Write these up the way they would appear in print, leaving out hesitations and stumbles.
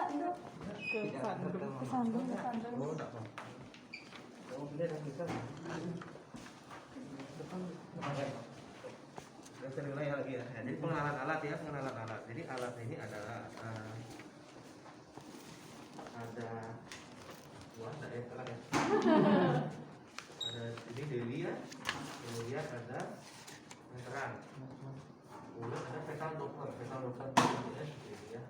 Kesandung. Oh, enggak apa. Oh, ini ada tulisan. Depan saya ulangi lagi ya. Jadi pengenalan alat ya, pengenalan alat. Jadi alat ini adalah ada ada ya, terang ya. Ada ini deli ya. Kemudian ada meteran. Kemudian ada fetal doppler ya, ini ya.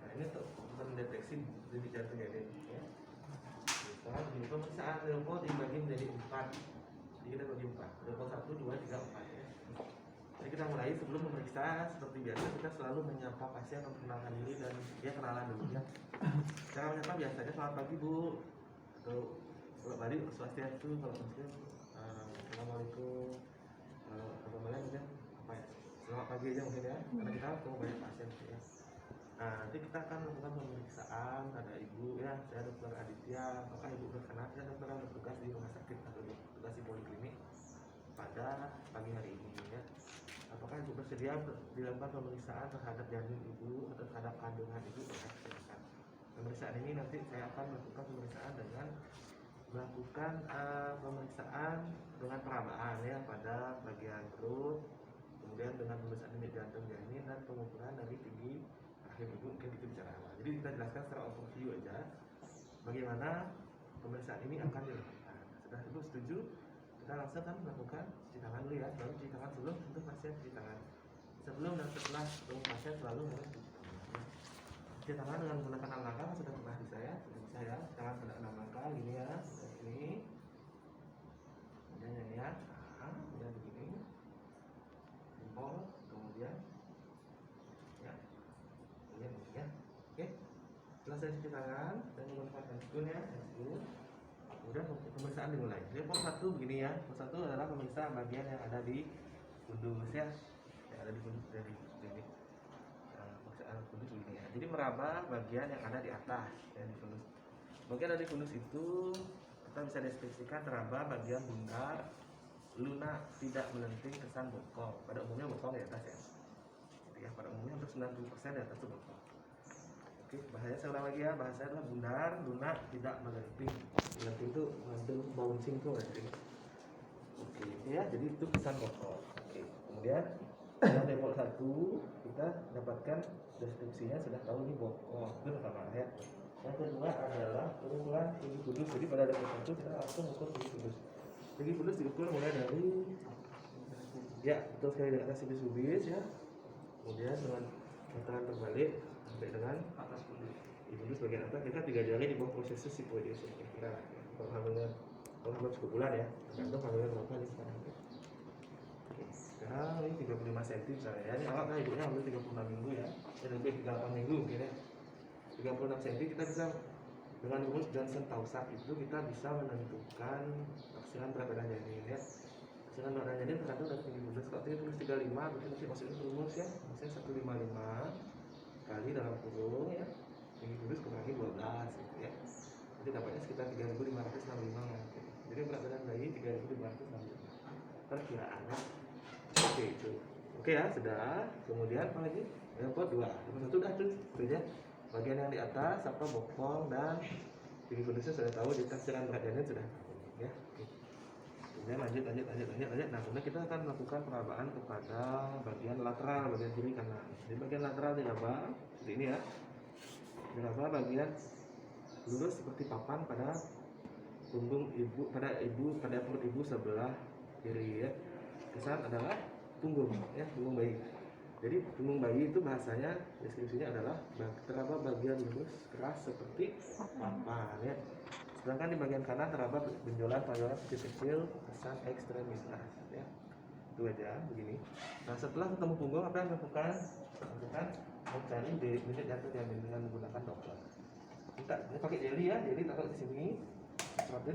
Nah, ini untuk mendeteksi denyut jantung ini ya. Sekarang begini, pemeriksaan Leopold dibagi menjadi 4. Jadi kita bagi 4. Leopold 1, 2, 3, 4 ya. Jadi kita mulai sebelum memeriksa seperti biasa kita selalu menyapa pasien, memperkenalkan diri dan dia kenalan dulu ya. Cara menyapa biasanya selamat pagi Bu, atau kalau Bali swastiastu, kalau Muslim assalamualaikum, apa namanya apa ya, selamat pagi aja mungkin ya, karena kita ketemu banyak pasien ya. Nah, nanti kita akan melakukan pemeriksaan. Ada ibu ya, saya Dr. Aditya. Apakah ibu berkenan? Saya dokter yang bertugas di rumah sakit atau bertugas di poliklinik pada pagi hari ini ya. Apakah ibu bersedia dilakukan pemeriksaan terhadap janin ibu atau terhadap kandungan ibu terkait kesehatan? Pemeriksaan ini nanti saya akan melakukan pemeriksaan dengan melakukan pemeriksaan dengan perabaan ya pada bagian perut, kemudian dengan pemeriksaan denyut jantung janin dan pengukuran dari tinggi rahim ibu. Mungkin itu bicara awal. Jadi kita jelaskan secara overview aja bagaimana pemeriksaan ini akan dilakukan. Sudah ibu setuju? Kita langsung kan melakukan cuci tangan dulu ya. Lalu cuci tangan sebelum sentuh pasien, cuci tangan sebelum dan setelah ketemu pasien selalu harus cuci tangan. Cuci tangan dengan menggunakan alat langkah sudah pernah di saya, tangan pada alat langkah gini ya, ini, kemudian ini ya, kemudian begini, jempol, kemudian ya, kemudian begini ya, oke. Setelah saya cuci tangan dan menggunakan handscoon ya, handscoon, kemudian pemeriksaan dimulai. Jadi pos 1 begini ya, pos 1 adalah pemeriksa bagian yang ada di kundus ya, yang ada di kundus dari ini. Pemeriksaan kundus begini ya. Jadi meraba bagian yang ada di atas ya, di kundus. Bagian ada di kundus itu kita bisa deskripsikan teraba bagian bundar, lunak, tidak melenting, kesan bokong. Pada umumnya bokong di atas ya. Gitu ya. Pada umumnya hampir 90% di atas itu bokong. Oke, bahasanya saya ulang lagi ya. Bahasanya adalah bundar, lunak, tidak melenting. Melenting itu ngambil bouncing tuh ya. Oke, ya. Jadi itu kesan bokong. Oke. Kemudian yang level 1 kita dapatkan deskripsinya sudah tahu ini bokong. Itu pertama ya. Yang kedua adalah pengukuran tinggi kudus. Jadi pada level 1 kita langsung ukur tinggi kudus. Tinggi kudus diukur mulai dari ya betul sekali dari atas subis ya. Kemudian dengan meteran terbalik sampai dengan atas kudus. Di kudus bagian atas kita 3 jari di bawah proses sipoides ya. Kira-kira kalau hamilnya cukup bulan ya. Tergantung hamilnya berapa nih sekarang. Oke, sekarang ini 35 cm misalnya ya. Ini awal kan ibunya hamil 36 minggu ya. Lebih 38 minggu mungkin ya. 36 cm kita bisa dengan rumus Johnson-Taussig itu kita bisa menentukan taksiran berat badan janin ya. Taksiran berat badan janin tergantung dari tinggi kudus. Kalau tinggi kudus 35 berarti mesti masukin rumus ya. Misalnya 155 kali dalam kurung ya. Tinggi kudus kurangi 12 gitu ya. Jadi dapatnya sekitar 3.565 nanti. Jadi berat badan bayi 3.565. Perkiraannya seperti itu. Oke ya, sudah. Kemudian apa lagi? Yang kedua, yang satu udah tuh ya. Bagian yang di atas apa bokong dan tinggi kudusnya sudah tahu, di taksiran berat janin sudah tahu ya. Oke. Kemudian lanjut. Nah, kemudian kita akan melakukan perabaan kepada bagian lateral, bagian kiri kanan. Di bagian lateral diraba seperti ini ya. Diraba bagian lurus seperti papan pada punggung ibu, pada perut ibu sebelah kiri ya. Kesan adalah punggung ya, punggung bayi. Jadi punggung bayi itu bahasanya deskripsinya adalah teraba bagian lurus keras seperti papan ya. Sedangkan di bagian kanan teraba benjolan kecil kesan ekstremitas ya. Itu aja begini. Nah, setelah ketemu punggung apa yang dilakukan? Mencari denyut jantung janin dengan menggunakan doppler. Kita pakai jeli ya, jadi taruh di sini. Seperti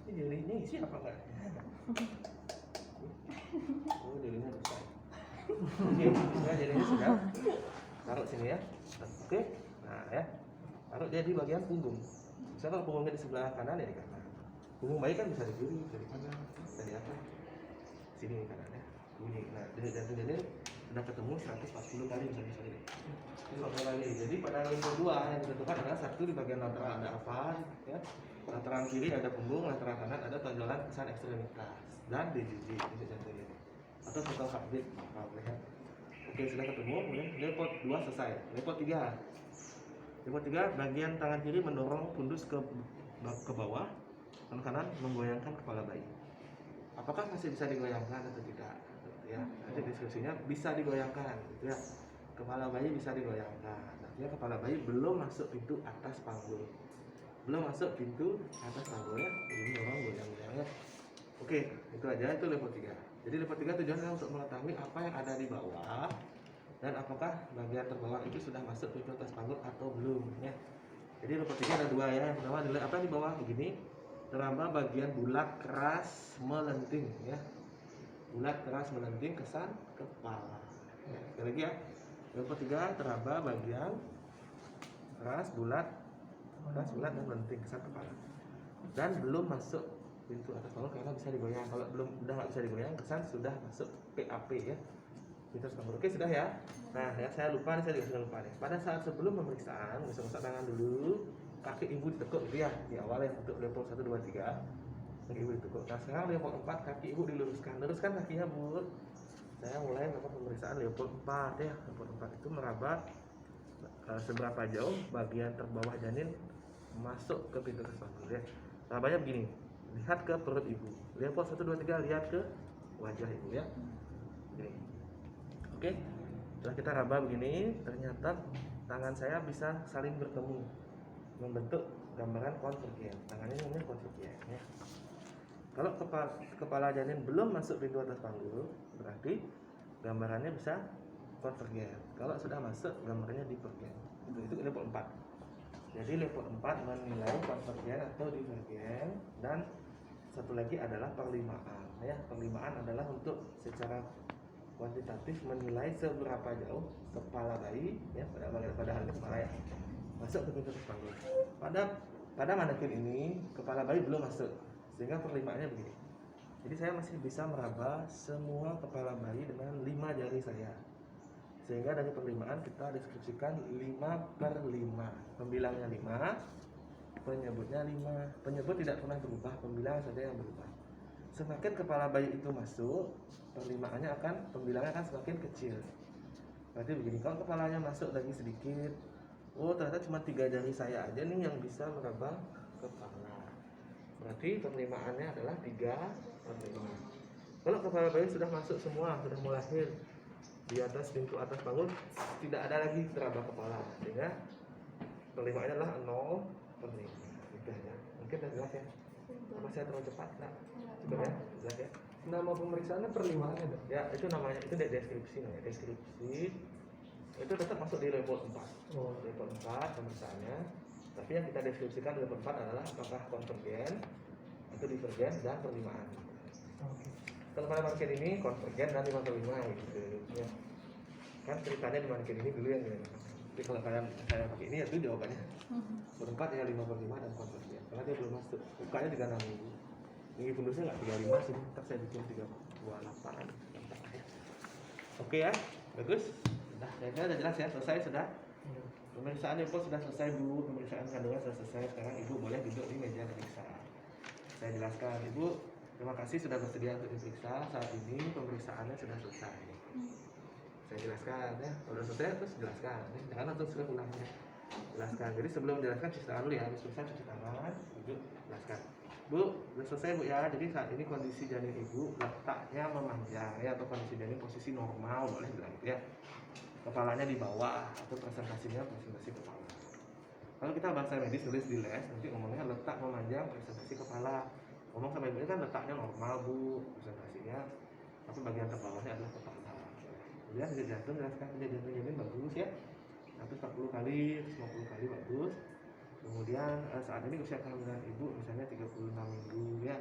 ini jelinya isi apa enggak? Oh, jelinya besar. Oke, nah jelinya sudah. Taruh sini ya. Oke. Nah, ya. Taruh dia di bagian punggung. Misalnya kalau punggungnya di sebelah kanan ya di kanan. Punggung bayi kan bisa di kiri, dari kanan, dari atas. Sini kanan ya. Bunyi. Nah, denyut jantung janin sudah ketemu 140 kali misalnya sorry. 140 kali. Jadi pada limbo 2 yang ditentukan adalah satu di bagian lateral ada apa ya. Lateral kiri ada punggung, lateral kanan ada tonjolan kesan ekstremitas dan DJJ titik jantung ini. Atau total heartbeat. Ya. Oke, sudah ketemu, kemudian lepot 2 selesai. Lepot 3. Lepot 3 bagian tangan kiri mendorong pundus ke bawah, tangan kanan menggoyangkan kepala bayi. Apakah masih bisa digoyangkan atau tidak? Ya, nanti deskripsinya bisa digoyangkan, gitu ya. Kepala bayi bisa digoyangkan. Artinya kepala bayi belum masuk pintu atas panggul. Belum masuk pintu atas panggul ya. Ini orang goyang-goyang ya. Oke, itu aja itu level 3. Jadi level 3 tujuannya untuk mengetahui apa yang ada di bawah dan apakah bagian terbawah itu sudah masuk pintu atas panggul atau belum ya. Jadi level 3 ada 2 ya. Yang pertama adalah apa yang di bawah begini? Teraba bagian bulat keras melenting ya. Bulat keras melenting kesan kepala. Ya, sekali lagi ya. Level 3 teraba bagian keras bulat dan melenting kesan kepala. Dan belum masuk pintu atas panggul karena bisa digoyang. Kalau belum udah nggak bisa digoyang, kesan sudah masuk PAP ya. Pintu atas panggul. Oke, sudah ya. Nah, ya saya lupa nih, saya juga sudah lupa nih. Pada saat sebelum pemeriksaan, usap-usap tangan dulu, kaki ibu ditekuk gitu ya di awal ya untuk level 1 2 3. Kaki ibu ditekuk. Nah, sekarang level 4 kaki ibu diluruskan. Luruskan kakinya, Bu. Saya mulai melakukan pemeriksaan level 4 ya. Level 4 itu meraba seberapa jauh bagian terbawah janin masuk ke pintu atas panggul ya. Merabanya begini. Lihat ke perut ibu. Level 1 2 3 lihat ke wajah ibu ya. Begini. Oke. Setelah kita raba begini, ternyata tangan saya bisa saling bertemu, membentuk gambaran konvergen. Tangannya namanya konvergen ya. Kalau kepala janin belum masuk pintu atas panggul, berarti gambarannya bisa konvergen. Kalau sudah masuk, gambarnya divergen. Itu level 4. Jadi level 4 menilai konvergen atau divergen, dan satu lagi adalah perlimaan ya. Perlimaan adalah untuk secara kuantitatif menilai seberapa jauh kepala bayi ya pada hal kepala ya masuk ke pintu atas panggul. Pada manekin ini kepala bayi belum masuk sehingga perlimaannya begini. Jadi saya masih bisa meraba semua kepala bayi dengan 5 jari saya. Sehingga dari perlimaan kita deskripsikan 5/5. Pembilangnya 5, penyebutnya 5. Penyebut tidak pernah berubah, pembilang saja yang berubah. Semakin kepala bayi itu masuk, pembilangnya akan semakin kecil. Berarti begini, kalau kepalanya masuk lagi sedikit, oh ternyata cuma 3 jari saya aja nih yang bisa meraba kepala. Berarti perlimaannya adalah 3/5. Kalau kepala bayi sudah masuk semua, sudah mau lahir, di atas pintu atas panggul tidak ada lagi teraba kepala, sehingga perlimaannya adalah 0/5. Mudah ya, mungkin sudah jelas ya. Apa saya terlalu cepat? Nah, cukup ya, jelas ya. Nama pemeriksaannya perlimaan ada? Ya, itu namanya, itu deskripsi namanya. Deskripsi itu tetap masuk di level 4. Level 4 pemeriksaannya. Tapi yang kita deskripsikan di level 4 adalah apakah konvergen atau divergen dan perlimaan. Kalau pada manekin ini konvergen dan 5/5 gitu ya. Kan ceritanya di manekin ini dulu yang gini. Tapi kalau kalian saya pakai ini ya itu jawabannya. Berempat ya 5/5 dan konvergen. Karena dia belum masuk. Bukanya 36 minggu. Ini pundusnya nggak 35 sih. Ntar saya bikin 38. Oke ya, bagus. Sudah, saya udah jelas ya. Selesai sudah. Pemeriksaan info sudah selesai Bu. Pemeriksaan kandungan sudah selesai. Sekarang Ibu boleh duduk di meja periksa. Saya jelaskan, Ibu. Terima kasih sudah bersedia untuk diperiksa. Saat ini pemeriksaannya sudah selesai. Saya jelaskan ya. Kalau sudah selesai terus jelaskan. Jangan langsung sudah ulangnya. Jelaskan. Jadi sebelum menjelaskan cuci tangan dulu ya. Habis selesai cuci tangan, duduk, jelaskan. Bu, sudah selesai Bu ya. Jadi saat ini kondisi janin Ibu letaknya memanjang ya, atau kondisi janin posisi normal boleh bilang gitu ya. Kepalanya di bawah atau presentasinya presentasi kepala. Kalau kita bahasa medis tulis di les, nanti ngomongnya letak memanjang presentasi kepala. Ngomong sama ibunya kan letaknya normal Bu, presentasinya, tapi bagian terbawahnya adalah kepala. Kemudian sakit jantung, jelaskan kejadian janin bagus ya, 140 kali, 150 kali bagus. Kemudian saat ini usia kehamilan ibu misalnya 36 minggu ya,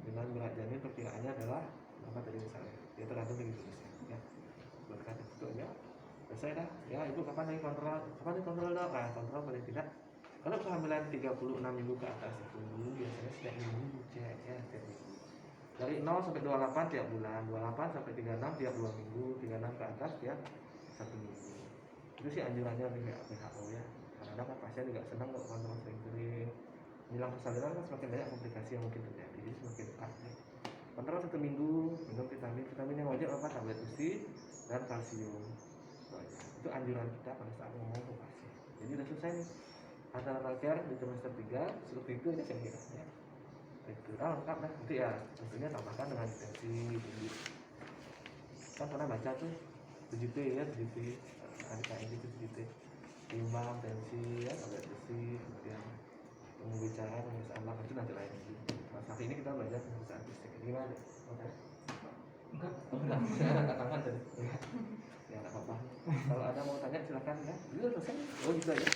dengan berat janin perkiraannya adalah apa tadi misalnya, ya tergantung dari jenisnya ya. Berkata itu ya, selesai dah ya. Ibu kapan lagi kontrol? Kapan lagi kontrol dok? Nah, kontrol paling tidak kalau kehamilan 36 minggu ke atas itu biasanya setiap minggu cek ya, setiap minggu. Dari 0 sampai 28 tiap bulan, 28 sampai 36 tiap 2 minggu, 36 ke atas tiap 1 minggu. Itu sih anjurannya dari WHO ya. Karena kan pasien juga senang kalau kontrol sering-sering. Menjelang persalinan kan semakin banyak komplikasi yang mungkin terjadi, jadi semakin aktif. Kontrol 1 minggu, minum vitamin yang wajib apa? Tablet besi dan kalsium. Itu anjuran kita pada saat ngomong ke pasien. Jadi udah selesai nih. Antara care di semester 3, seperti itu aja saya kira ya. Itu lengkap lah, nanti ya tentunya tambahkan dengan intensi tinggi. Kan pernah baca tuh 7T ya, 7T ADKN itu 7T timbang, tensi, ya, tablet besi, kemudian pembicaraan, pemeriksaan lab itu nanti lain lagi. Nah, saat ini kita belajar pemeriksaan fisik. Gimana? Oke? Enggak. Enggak tangan tadi. Ya nggak apa-apa. Kalau ada mau tanya silakan ya. Itu selesai. Oh gitu aja.